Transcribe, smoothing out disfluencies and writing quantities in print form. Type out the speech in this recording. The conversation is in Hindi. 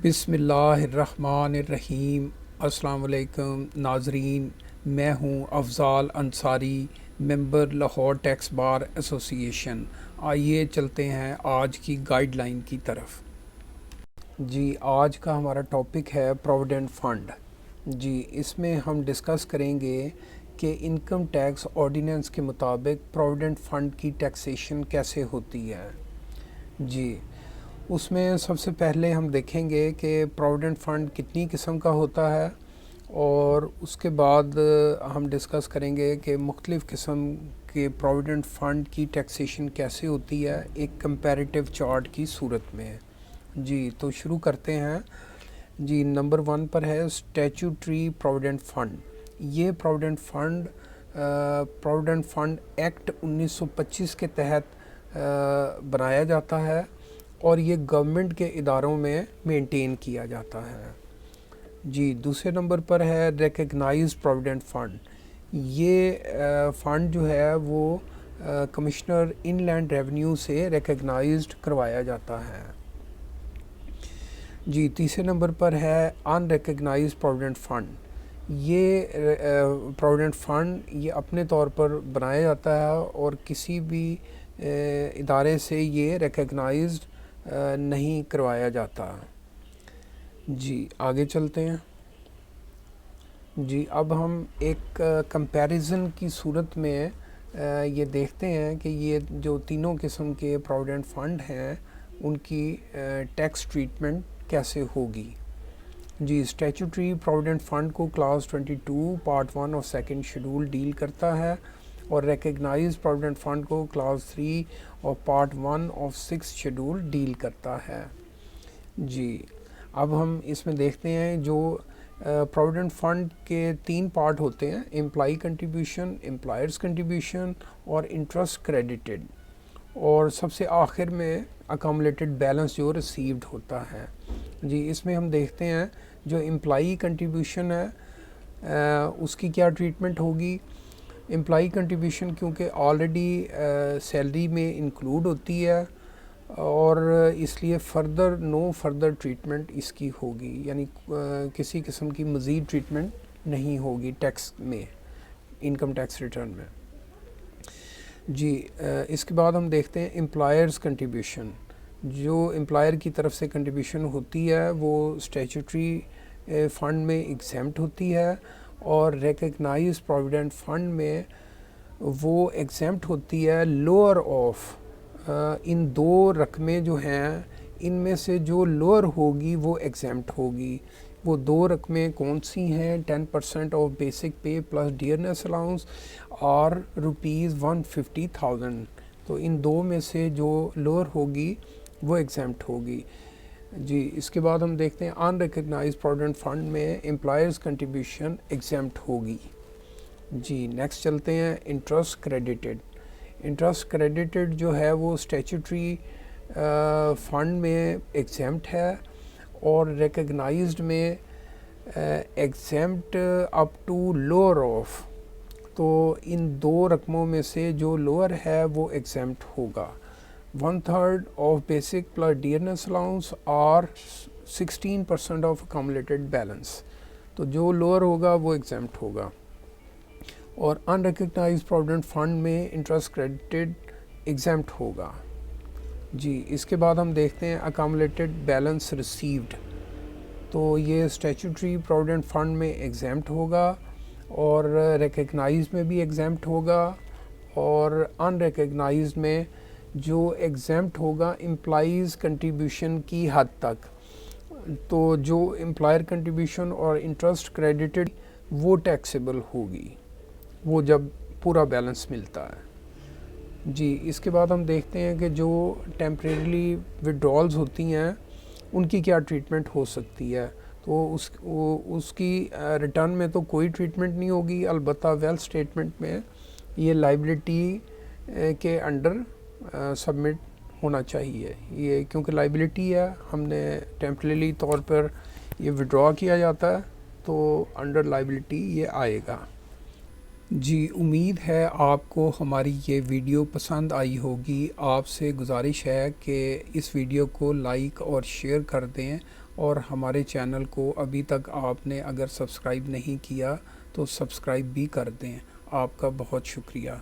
बिस्मिल्लाहिर्रहमानिर्रहीम। अस्सलाम वालेकुम नाजरीन, मैं हूं Afzal Ansari, member Lahore tax bar association. आइए चलते हैं आज की गाइडलाइन की तरफ। जी, आज का हमारा टॉपिक है प्रोविडेंट फ़ंड। जी, इसमें हम डिस्कस करेंगे कि इनकम टैक्स ऑर्डिनेंस के मुताबिक प्रोविडेंट फ़ंड की टैक्सेशन कैसे होती है। जी, उसमें सबसे पहले हम देखेंगे कि प्रोविडेंट फ़ंड कितनी किस्म का होता है, और उसके बाद हम डिस्कस करेंगे कि मुख्तलिफ़ किस्म के प्रोविडेंट फ़ंड की टैक्सेशन कैसे होती है एक कंपैरेटिव चार्ट की सूरत में। जी, तो शुरू करते हैं। जी, नंबर 1 पर है स्टैट्यूटरी प्रोविडेंट फ़ंड। ये प्रोविडेंट फ़ंड एक्ट 1925 के तहत बनाया जाता है और ये गवर्नमेंट के इदारों में मेंटेन किया जाता है। जी, दूसरे नंबर पर है रिकग्नाइज्ड प्रोविडेंट फ़ंड। ये फ़ंड जो है वो कमिश्नर इनलैंड रेवेन्यू से रिकग्नाइज्ड करवाया जाता है। जी, तीसरे नंबर पर है अनरिकग्नाइज्ड प्रोविडेंट फ़ंड। ये प्रोविडेंट फ़ंड ये अपने तौर पर बनाया जाता है और किसी भी इदारे से ये रिकग्नाइज्ड नहीं करवाया जाता। जी, आगे चलते हैं। जी, अब हम एक कंपैरिजन की सूरत में ये देखते हैं कि ये जो तीनों किस्म के प्रोविडेंट फ़ंड हैं उनकी टैक्स ट्रीटमेंट कैसे होगी। जी, स्टैट्यूटरी प्रोविडेंट फ़ंड को क्लास 22 पार्ट 1 और सेकंड शेड्यूल डील करता है, और रिकग्नाइज्ड प्रोविडेंट फ़ंड को क्लास 3 और पार्ट 1 ऑफ 6 शेड्यूल डील करता है। जी, अब हम इसमें देखते हैं जो प्रोविडेंट फ़ंड के 3 पार्ट होते हैं: एम्प्लॉई कंट्रीब्यूशन, एम्प्लॉयर्स कंट्रीब्यूशन और इंटरेस्ट क्रेडिटेड, और सबसे आखिर में अकामुलेटेड बैलेंस जो रिसीव्ड होता है। जी, इसमें हम देखते हैं जो एम्प्लॉई कंट्रीब्यूशन है उसकी क्या ट्रीटमेंट होगी। एम्प्लॉई कंट्रीब्यूशन क्योंकि ऑलरेडी सैलरी में इंक्लूड होती है और इसलिए नो फर्दर ट्रीटमेंट इसकी होगी, यानी किसी किस्म की मज़ीद ट्रीटमेंट नहीं होगी टैक्स में, इनकम टैक्स रिटर्न में। जी, इसके बाद हम देखते हैं एम्प्लॉयर्स कंट्रीब्यूशन। जो एम्प्लॉयर की तरफ से कंट्रीब्यूशन होती है वो स्टैट्यूटरी फ़ंड में एग्जेम्प्ट होती है, और रिकग्नाइज प्रोविडेंट फ़ंड में वो एग्जेम्प्ट होती है लोअर ऑफ इन 2 रकमें जो हैं इनमें से जो लोअर होगी वो एग्जेम्प्ट होगी। वो 2 रकमें कौन सी हैं? 10% ऑफ बेसिक पे प्लस डियरनेस अलाउंस और ₹150,000। तो इन 2 में से जो लोअर होगी वो एग्जेम्प्ट होगी। जी, इसके बाद हम देखते हैं अनरिकग्नाइज्ड प्रोविडेंट फ़ंड में एम्प्लॉयर्स कंट्रीब्यूशन एग्जेम्प्ट होगी। जी, नेक्स्ट चलते हैं इंटरेस्ट क्रेडिटेड। इंटरेस्ट क्रेडिटेड जो है वो स्टैट्यूटरी फ़ंड में एग्जेम्प्ट है और रिकग्नाइज्ड में exempt up to lower of. तो इन 2 रकमों में से जो लोअर है वो एग्जेम्प्ट होगा। 1/3 of basic plus dearness allowance और 16% ऑफ अकामुलेटेड बैलेंस। तो जो लोअर होगा वो एग्जेम्प्ट होगा। और अनरिकग्नाइज्ड प्रोविडेंट फ़ंड में इंटरेस्ट क्रेडिटेड एग्जेम्प्ट होगा। जी, इसके बाद हम देखते हैं अकामुलेटेड बैलेंस रिसीव्ड। तो ये स्टैट्यूटरी प्रोविडेंट फ़ंड में एग्जेम्प्ट होगा और रिकग्नाइज्ड में भी एग्जेम्प्ट होगा, और अनरिकग्नाइज्ड में जो एग्जेम्प्ट होगा एम्प्लॉइज़ कंट्रीब्यूशन की हद तक। तो जो एम्प्लॉयर कंट्रीब्यूशन और इंटरेस्ट क्रेडिटेड वो टैक्सेबल होगी, वो जब पूरा बैलेंस मिलता है। जी, इसके बाद हम देखते हैं कि जो टेम्परेरीली विड्रॉल्स होती हैं उनकी क्या ट्रीटमेंट हो सकती है। तो उसकी रिटर्न में तो कोई ट्रीटमेंट नहीं होगी, अलबत्ता वेल्थ स्टेटमेंट में ये लाइबिलिटी के अंडर सबमिट होना चाहिए। ये क्योंकि लाइबिलिटी है, हमने टेम्परेरी तौर पर ये विड्रॉ किया जाता है, तो अंडर लाइबिलिटी ये आएगा। जी, उम्मीद है आपको हमारी ये वीडियो पसंद आई होगी। आपसे गुजारिश है कि इस वीडियो को लाइक और शेयर कर दें और हमारे चैनल को अभी तक आपने अगर सब्सक्राइब नहीं किया तो सब्सक्राइब भी कर दें। आपका बहुत शुक्रिया।